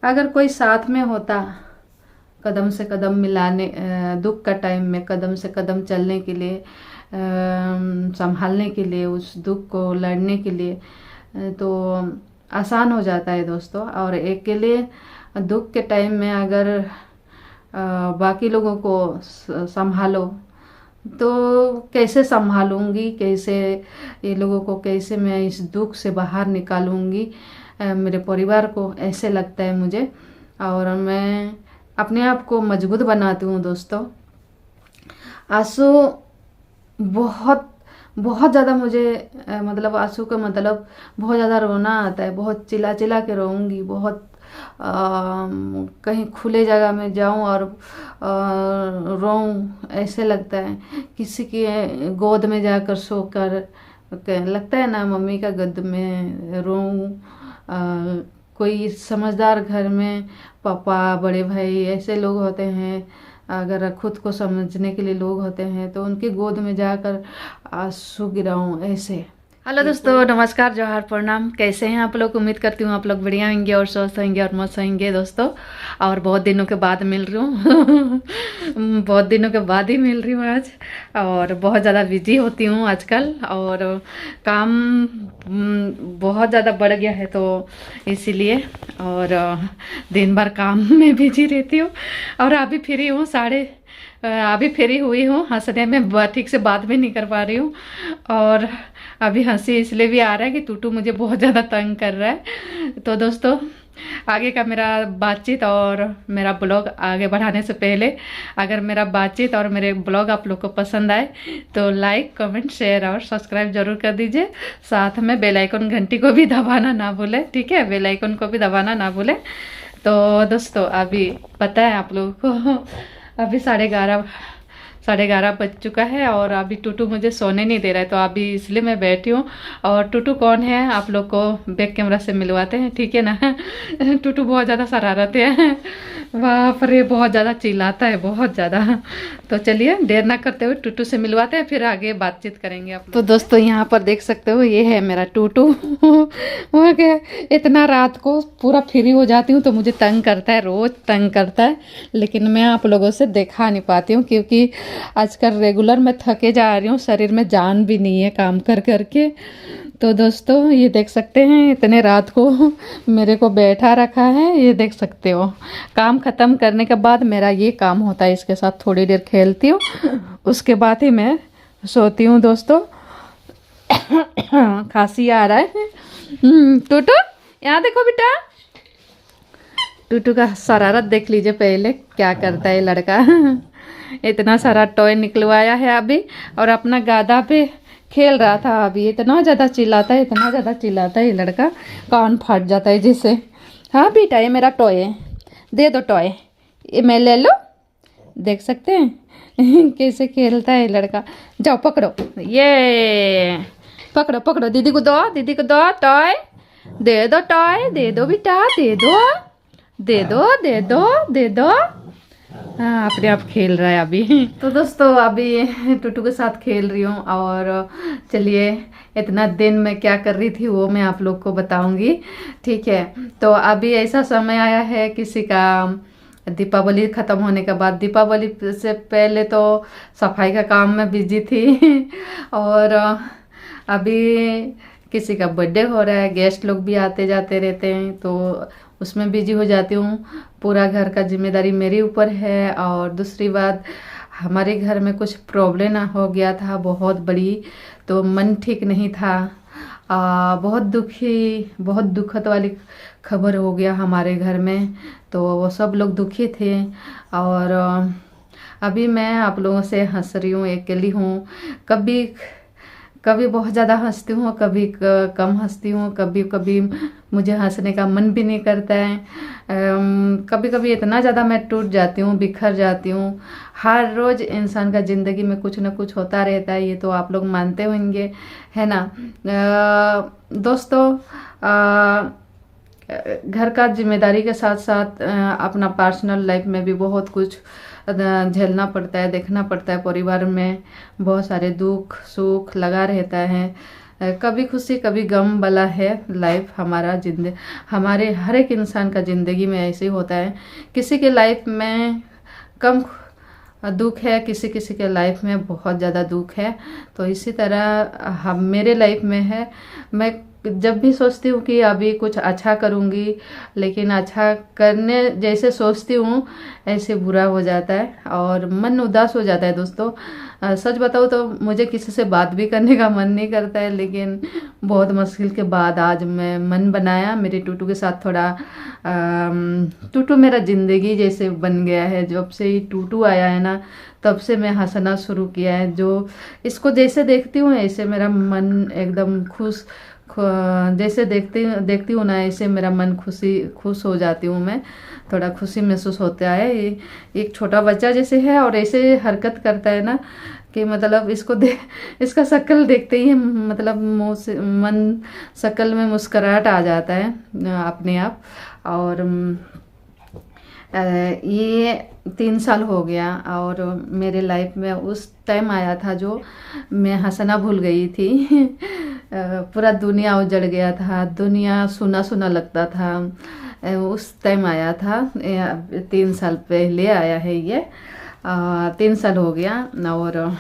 अगर कोई साथ में होता, कदम से कदम मिलाने, दुख का टाइम में कदम से कदम चलने के लिए, संभालने के लिए, उस दुख को लड़ने के लिए, तो आसान हो जाता है दोस्तों। और अकेले दुख के टाइम में अगर बाकी लोगों को संभालो तो कैसे संभालूंगी, कैसे ये लोगों को, कैसे मैं इस दुख से बाहर निकालूंगी मेरे परिवार को, ऐसे लगता है मुझे। और मैं अपने आप को मजबूत बनाती हूँ दोस्तों। आंसू बहुत बहुत ज़्यादा मुझे मतलब आंसू का मतलब बहुत ज़्यादा रोना आता है, बहुत चिल्ला चिल्ला के रोऊंगी, बहुत कहीं खुले जगह में जाऊं और रोऊं, ऐसे लगता है किसी की गोद में जाकर सोकर, लगता है ना मम्मी का गोद में रोऊं। कोई समझदार घर में पापा, बड़े भाई ऐसे लोग होते हैं, अगर खुद को समझने के लिए लोग होते हैं तो उनकी गोद में जाकर आंसू गिराऊं ऐसे। हेलो दोस्तों, नमस्कार, जोहार, प्रणाम। कैसे हैं आप लोग? उम्मीद करती हूँ आप लोग बढ़िया होंगे और स्वस्थ होंगे और मस्त होंगे दोस्तों। और बहुत दिनों के बाद मिल रही हूँ बहुत दिनों के बाद ही मिल रही हूँ आज। और बहुत ज़्यादा बिजी होती हूँ आजकल, और काम बहुत ज़्यादा बढ़ गया है तो इसीलिए, और दिन भर काम में बिजी रहती हूँ। और अभी फ्री हूँ, अभी फ्री हुई हूँ, हंसने में ठीक से बात भी नहीं कर पा रही हूँ। और अभी हंसी इसलिए भी आ रहा है कि टूटू मुझे बहुत ज़्यादा तंग कर रहा है। तो दोस्तों, आगे का मेरा बातचीत और मेरा ब्लॉग आगे बढ़ाने से पहले, अगर मेरा बातचीत और मेरे ब्लॉग आप लोग को पसंद आए तो लाइक, कमेंट, शेयर और सब्सक्राइब जरूर कर दीजिए। साथ में बेल आइकन घंटी को भी दबाना ना भूलें, ठीक है? बेल आइकन को भी दबाना ना भूलें। तो दोस्तों, अभी पता है आप लोगों को, अभी 11:30 बज चुका है और अभी टूटू मुझे सोने नहीं दे रहा है, तो अभी इसलिए मैं बैठी हूँ। और टूटू कौन है आप लोग को बैक कैमरा से मिलवाते हैं, ठीक है ना? टूटू बहुत ज़्यादा शरारत है, बाप रे, बहुत ज़्यादा चिल्लाता है, बहुत ज़्यादा। तो चलिए देर ना करते हुए टूटू से मिलवाते हैं, फिर आगे बातचीत करेंगे आप। तो दोस्तों, यहाँ पर देख सकते हो, ये है मेरा टूटू। वो क्या, इतना रात को पूरा फ्री हो जाती हूँ तो मुझे तंग करता है, रोज़ तंग करता है, लेकिन मैं आप लोगों से दिखा नहीं पाती हूँ क्योंकि आजकल रेगुलर मैं थके जा रही हूँ, शरीर में जान भी नहीं है काम कर करके। तो दोस्तों, ये देख सकते हैं, इतने रात को मेरे को बैठा रखा है, ये देख सकते हो। काम ख़त्म करने के बाद मेरा ये काम होता है, इसके साथ थोड़ी देर खेलती हूँ, उसके बाद ही मैं सोती हूँ दोस्तों। खांसी आ रहा है। टूटू, यहाँ देखो बेटा, टूटू का शरारत देख लीजिए पहले, क्या करता है लड़का। इतना सारा टॉय निकलवाया है अभी, और अपना गादा पे खेल रहा था अभी। इतना ज़्यादा चिल्लाता है, इतना ज़्यादा चिल्लाता है, ये लड़का कान फट जाता है जिससे। हाँ बेटा, ये मेरा टॉय है, दे दो टॉय, ये मैं ले लो। देख सकते हैं कैसे खेलता है लड़का। जाओ पकड़ो, ये पकड़ो पकड़ो, दीदी को दो, दीदी को दो टॉय, दे दो टॉय, दे दो बेटा, दे दो, दे दो, दे दो, दे दो। हाँ, अपने आप खेल रहा है अभी। तो दोस्तों, अभी टूटू के साथ खेल रही हूँ, और चलिए, इतना दिन मैं क्या कर रही थी वो मैं आप लोग को बताऊंगी, ठीक है? तो अभी ऐसा समय आया है, किसी का दीपावली ख़त्म होने के बाद, दीपावली से पहले तो सफाई का काम में बिजी थी। और अभी किसी का बर्थडे हो रहा है, गेस्ट लोग भी आते जाते रहते हैं, तो उसमें बिजी हो जाती हूँ। पूरा घर का जिम्मेदारी मेरे ऊपर है। और दूसरी बात, हमारे घर में कुछ प्रॉब्लम हो गया था बहुत बड़ी, तो मन ठीक नहीं था। बहुत दुखद वाली खबर हो गया हमारे घर में, तो वो सब लोग दुखी थे। और अभी मैं आप लोगों से हंस रही हूँ, अकेली हूँ। कभी बहुत ज़्यादा हंसती हूँ, कभी कम हंसती हूँ, कभी कभी मुझे हंसने का मन भी नहीं करता है। कभी कभी इतना ज़्यादा मैं टूट जाती हूँ, बिखर जाती हूँ। हर रोज़ इंसान का ज़िंदगी में कुछ ना कुछ होता रहता है, ये तो आप लोग मानते होंगे, है ना? दोस्तों, घर का जिम्मेदारी के साथ साथ अपना पर्सनल लाइफ में भी बहुत कुछ झेलना पड़ता है, देखना पड़ता है। परिवार में बहुत सारे दुख सुख लगा रहता है, कभी खुशी कभी गम वाला है लाइफ हमारा। हमारे हर एक इंसान का ज़िंदगी में ऐसे ही होता है। किसी के लाइफ में कम दुख है, किसी किसी के लाइफ में बहुत ज़्यादा दुख है। तो इसी तरह हम मेरे लाइफ में है। मैं जब भी सोचती हूँ कि अभी कुछ अच्छा करूँगी, लेकिन अच्छा करने जैसे सोचती हूँ ऐसे बुरा हो जाता है और मन उदास हो जाता है दोस्तों। सच बताऊँ तो मुझे किसी से बात भी करने का मन नहीं करता है, लेकिन बहुत मुश्किल के बाद आज मैं मन बनाया मेरे टूटू के साथ थोड़ा। टूटू मेरा ज़िंदगी जैसे बन गया है। जब से ही टूटू आया है ना, तब से मैं हंसना शुरू किया है। जो इसको जैसे देखती हूँ ऐसे मेरा मन एकदम जैसे देखती हूँ ना, ऐसे मेरा मन खुश हो जाती हूँ मैं। थोड़ा खुशी महसूस होता है। ये एक छोटा बच्चा जैसे है और ऐसे हरकत करता है ना कि मतलब इसका शक्ल देखते ही मतलब मुँह से मन शक्ल में मुस्कुराहट आ जाता है अपने आप। और ये 3 साल हो गया और मेरे लाइफ में उस टाइम आया था जो मैं हंसना भूल गई थी। पूरा दुनिया उजड़ गया था, दुनिया सुना सुना लगता था। उस टाइम आया था, 3 साल पहले आया है ये। 3 साल हो गया और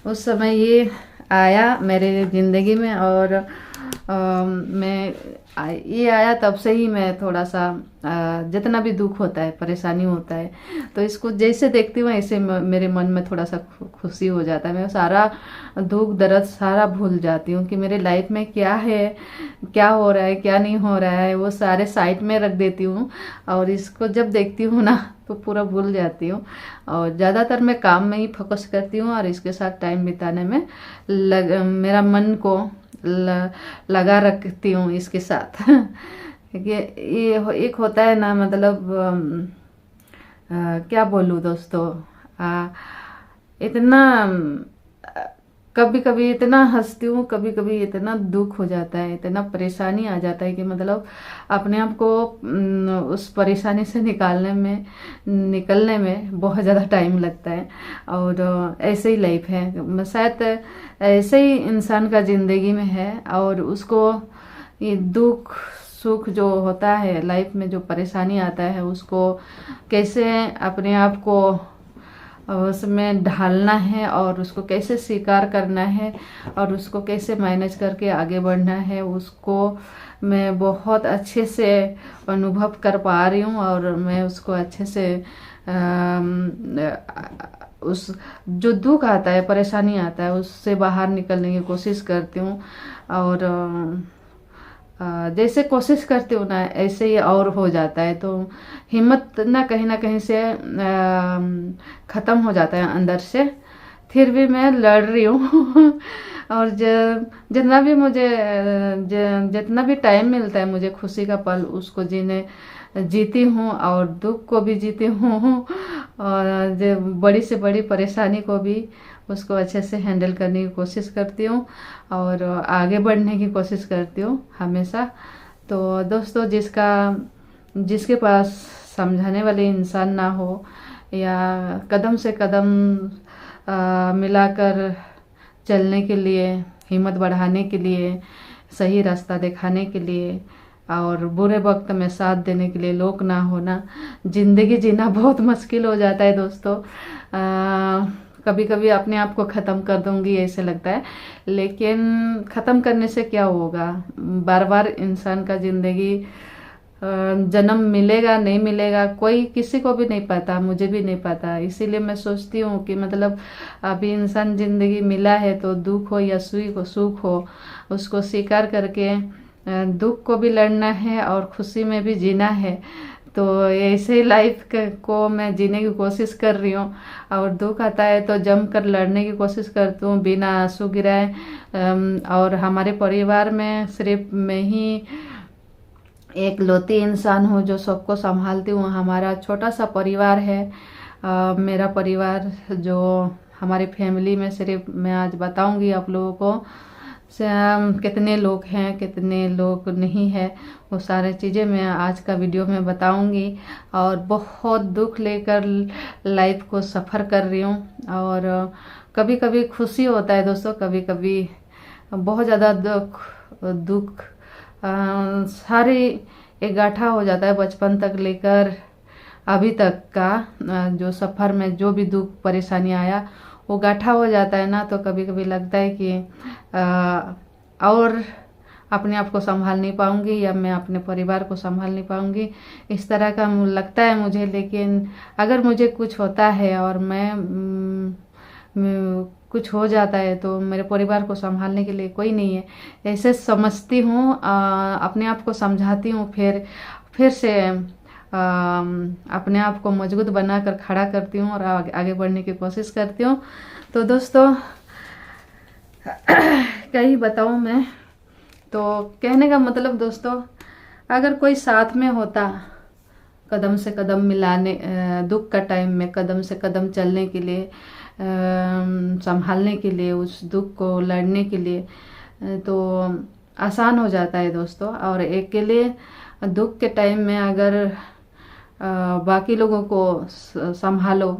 उस समय ये आया मेरे ज़िंदगी में। और ये आया तब से ही मैं थोड़ा सा जितना भी दुख होता है, परेशानी होता है, तो इसको जैसे देखती हूँ ऐसे मेरे मन में थोड़ा सा खुशी हो जाता है। मैं सारा दुख दर्द सारा भूल जाती हूँ कि मेरे लाइफ में क्या है, क्या हो रहा है, क्या नहीं हो रहा है, वो सारे साइड में रख देती हूँ। और इसको जब देखती हूँ ना तो पूरा भूल जाती हूँ। और ज़्यादातर मैं काम में ही फोकस करती हूँ और इसके साथ टाइम बिताने में मेरा मन को लगा रखती हूँ इसके साथ। ये एक होता है ना, मतलब क्या बोलूँ दोस्तों, इतना कभी कभी इतना हंसती हूँ, कभी कभी इतना दुख हो जाता है, इतना परेशानी आ जाता है कि मतलब अपने आप को उस परेशानी से निकलने में बहुत ज़्यादा टाइम लगता है। और ऐसे ही लाइफ है, शायद ऐसे ही इंसान का ज़िंदगी में है। और उसको ये दुख सुख जो होता है लाइफ में, जो परेशानी आता है, उसको कैसे अपने आप को उसमें ढालना है और उसको कैसे स्वीकार करना है और उसको कैसे मैनेज करके आगे बढ़ना है, उसको मैं बहुत अच्छे से अनुभव कर पा रही हूँ। और मैं उसको अच्छे से उस जो दुख आता है, परेशानी आता है, उससे बाहर निकलने की कोशिश करती हूँ। और जैसे कोशिश करती हूँ ना ऐसे ही और हो जाता है। तो हिम्मत ना कहीं से ख़त्म हो जाता है अंदर से। फिर भी मैं लड़ रही हूँ। और जितना भी टाइम मिलता है मुझे खुशी का पल, उसको जीती हूँ और दुख को भी जीती हूँ। और जो बड़ी से बड़ी परेशानी को भी उसको अच्छे से हैंडल करने की कोशिश करती हूँ और आगे बढ़ने की कोशिश करती हूँ हमेशा। तो दोस्तों, जिसके पास समझाने वाले इंसान ना हो या कदम से कदम मिलाकर चलने के लिए, हिम्मत बढ़ाने के लिए, सही रास्ता दिखाने के लिए और बुरे वक्त में साथ देने के लिए लोग ना होना, ज़िंदगी जीना बहुत मुश्किल हो जाता है दोस्तों। कभी कभी अपने आप को ख़त्म कर दूंगी ऐसे लगता है, लेकिन ख़त्म करने से क्या होगा। बार बार इंसान का ज़िंदगी जन्म मिलेगा नहीं मिलेगा कोई किसी को भी नहीं पता, मुझे भी नहीं पता। इसीलिए मैं सोचती हूँ कि मतलब अभी इंसान ज़िंदगी मिला है तो दुख हो या सुख हो, उसको स्वीकार करके दुख को भी लड़ना है और खुशी में भी जीना है। तो ऐसे ही लाइफ को मैं जीने की कोशिश कर रही हूँ। और दुख आता है तो जम कर लड़ने की कोशिश करती हूँ बिना आंसू गिराए। और हमारे परिवार में सिर्फ मैं ही एक लौती इंसान हूँ जो सबको संभालती हूँ। हमारा छोटा सा परिवार है। मेरा परिवार जो हमारी फैमिली में सिर्फ मैं आज बताऊँगी आप लोगों को कितने लोग हैं कितने लोग नहीं है, वो सारे चीज़ें मैं आज का वीडियो में बताऊंगी। और बहुत दुख लेकर लाइफ को सफ़र कर रही हूँ। और कभी कभी खुशी होता है दोस्तों, कभी कभी बहुत ज़्यादा दुख दुख सारी एक गाठा हो जाता है बचपन तक लेकर अभी तक का। जो सफ़र में जो भी दुख परेशानी आया वो गाठा हो जाता है ना, तो कभी कभी लगता है कि और अपने आप को संभाल नहीं पाऊंगी या मैं अपने परिवार को संभाल नहीं पाऊंगी, इस तरह का लगता है मुझे। लेकिन अगर मुझे कुछ होता है और कुछ हो जाता है तो मेरे परिवार को संभालने के लिए कोई नहीं है, ऐसे समझती हूँ। अपने आप को समझाती हूँ, फिर से अपने आप को मजबूत बनाकर खड़ा करती हूँ और आगे बढ़ने की कोशिश करती हूँ। तो दोस्तों क्या ही बताऊँ मैं। तो कहने का मतलब दोस्तों, अगर कोई साथ में होता कदम से कदम मिलाने, दुख का टाइम में कदम से कदम चलने के लिए, संभालने के लिए, उस दुख को लड़ने के लिए, तो आसान हो जाता है दोस्तों। और अकेले दुख के टाइम में अगर बाकी लोगों को संभालो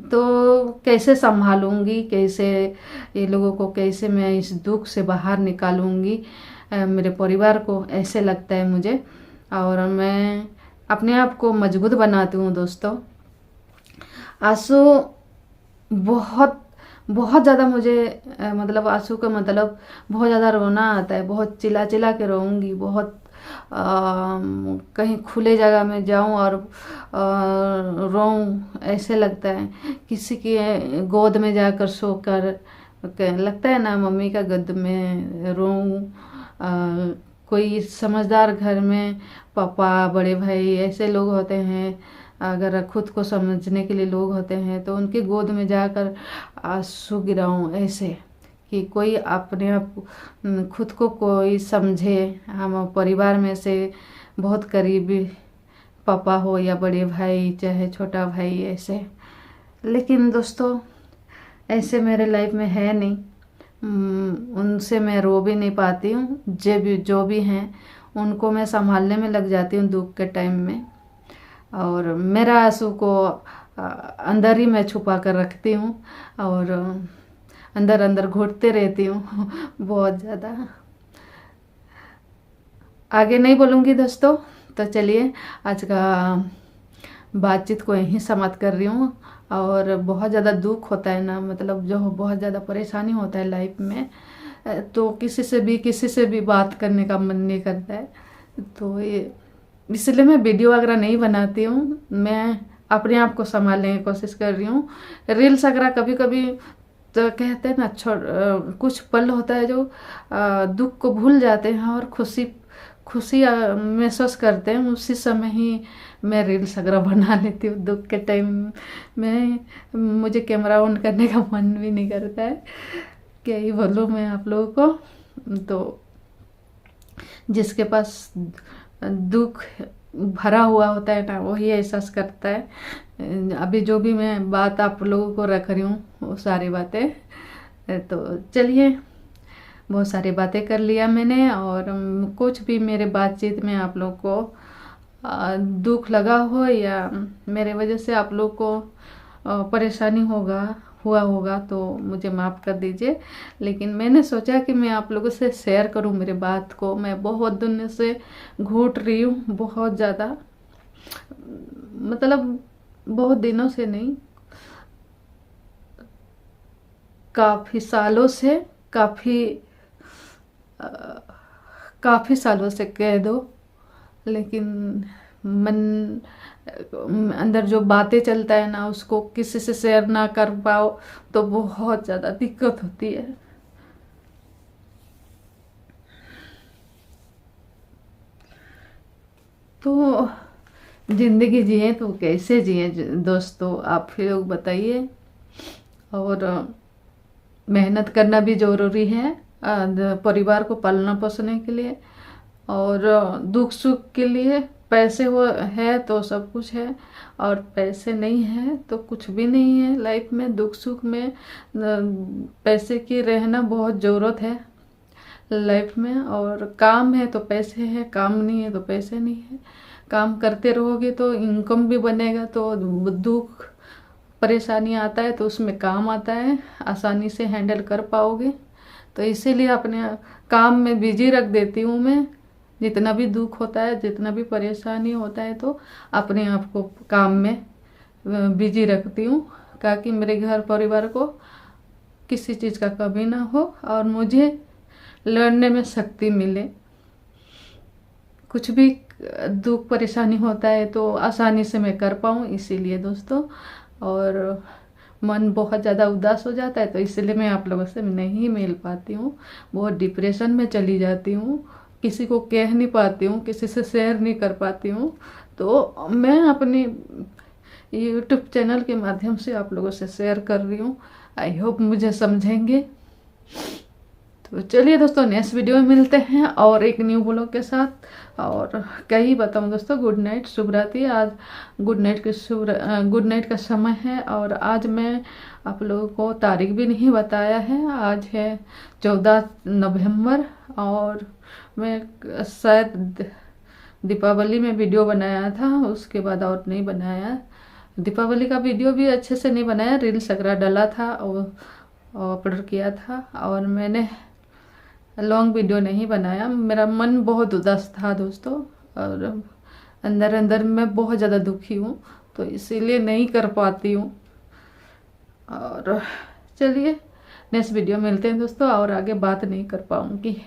तो कैसे संभालूंगी, कैसे ये लोगों को, कैसे मैं इस दुख से बाहर निकालूंगी मेरे परिवार को, ऐसे लगता है मुझे। और मैं अपने आप को मजबूत बनाती हूँ दोस्तों। आंसू बहुत बहुत ज़्यादा मुझे मतलब आंसू का मतलब बहुत ज़्यादा रोना आता है, बहुत चिल्ला चिल्ला के रोऊंगी, बहुत कहीं खुले जगह में जाऊं और रोऊं, ऐसे लगता है किसी की गोद में जाकर सोकर, लगता है ना मम्मी का गोद में रोऊं। कोई समझदार घर में पापा, बड़े भाई ऐसे लोग होते हैं, अगर खुद को समझने के लिए लोग होते हैं तो उनकी गोद में जाकर आंसू गिराऊं, ऐसे कि कोई अपने आप खुद को कोई समझे। हम परिवार में से बहुत करीबी पापा हो या बड़े भाई, चाहे छोटा भाई, ऐसे। लेकिन दोस्तों ऐसे मेरे लाइफ में है नहीं। उनसे मैं रो भी नहीं पाती हूँ। जो भी हैं उनको मैं संभालने में लग जाती हूँ दुख के टाइम में, और मेरा आंसू को अंदर ही मैं छुपा कर रखती हूँ और अंदर अंदर घुटते रहती हूँ बहुत ज़्यादा। आगे नहीं बोलूँगी दोस्तों, तो चलिए आज का बातचीत को यहीं समाप्त कर रही हूँ। और बहुत ज़्यादा दुख होता है ना, मतलब जो बहुत ज़्यादा परेशानी होता है लाइफ में, तो किसी से भी बात करने का मन नहीं करता है। तो ये इसलिए मैं वीडियो वगैरह नहीं बनाती हूँ, मैं अपने आप को संभालने की कोशिश कर रही हूँ। रील्स वगैरह कभी कभी तो कहते हैं ना, कुछ पल होता है जो दुख को भूल जाते हैं और खुशी महसूस करते हैं, उसी समय ही मैं रील्स वगैरह बना लेती हूँ। दुख के टाइम में मुझे कैमरा ऑन करने का मन भी नहीं करता है, क्या ही बोलूँ मैं आप लोगों को। तो जिसके पास दुख भरा हुआ होता है ना, वही एहसास करता है। अभी जो भी मैं बात आप लोगों को रख रही हूँ वो सारी बातें, तो चलिए बहुत सारी बातें कर लिया मैंने। और कुछ भी मेरे बातचीत में आप लोग को दुख लगा हो या मेरे वजह से आप लोग को परेशानी हुआ होगा तो मुझे माफ़ कर दीजिए। लेकिन मैंने सोचा कि मैं आप लोगों से शेयर करूं मेरे बात को। मैं बहुत दिन से घुट रही हूँ, बहुत ज़्यादा, मतलब बहुत दिनों से नहीं, काफ़ी सालों से, काफ़ी सालों से कह दो। लेकिन मन अंदर जो बातें चलता है ना, उसको किसी से शेयर ना कर पाओ तो बहुत ज़्यादा दिक्कत होती है। तो जिंदगी जिए तो कैसे जिए दोस्तों, आप ही लोग बताइए। और मेहनत करना भी ज़रूरी है परिवार को पालना पोसने के लिए, और दुख सुख के लिए पैसे है तो सब कुछ है, और पैसे नहीं है तो कुछ भी नहीं है लाइफ में। दुख सुख में पैसे की रहना बहुत ज़रूरत है लाइफ में। और काम है तो पैसे है, काम नहीं है तो पैसे नहीं है। काम करते रहोगे तो इनकम भी बनेगा, तो दुख परेशानी आता है तो उसमें काम आता है, आसानी से हैंडल कर पाओगे। तो इसीलिए अपने काम में बिजी रख देती हूँ मैं। जितना भी दुख होता है, जितना भी परेशानी होता है, तो अपने आप को काम में बिजी रखती हूँ, ताकि मेरे घर परिवार को किसी चीज़ का कमी ना हो और मुझे लड़ने में शक्ति मिले। कुछ भी दुख परेशानी होता है तो आसानी से मैं कर पाऊँ, इसीलिए दोस्तों। और मन बहुत ज़्यादा उदास हो जाता है तो इसलिए मैं आप लोगों से नहीं मिल पाती हूँ, बहुत डिप्रेशन में चली जाती हूँ, किसी को कह नहीं पाती हूँ, किसी से शेयर नहीं कर पाती हूँ। तो मैं अपनी यूट्यूब चैनल के माध्यम से आप लोगों से शेयर कर रही हूँ। आई होप मुझे समझेंगे। तो चलिए दोस्तों, नेक्स्ट वीडियो में मिलते हैं और एक न्यू ब्लॉग के साथ। और क्या ही बताऊँ दोस्तों, गुड नाइट, शुभ रात्रि। आज गुड नाइट का समय है और आज मैं आप लोगों को तारीख भी नहीं बताया है। आज है 14 नवंबर और मैं शायद दीपावली में वीडियो बनाया था, उसके बाद और नहीं बनाया। दीपावली का वीडियो भी अच्छे से नहीं बनाया, रील्स वगैरह डाला था और अपलोड किया था, और मैंने लॉन्ग वीडियो नहीं बनाया। मेरा मन बहुत उदास था दोस्तों, और अंदर अंदर मैं बहुत ज़्यादा दुखी हूँ, तो इसीलिए नहीं कर पाती हूँ। और चलिए नेक्स्ट वीडियो मिलते हैं दोस्तों, और आगे बात नहीं कर पाऊँगी।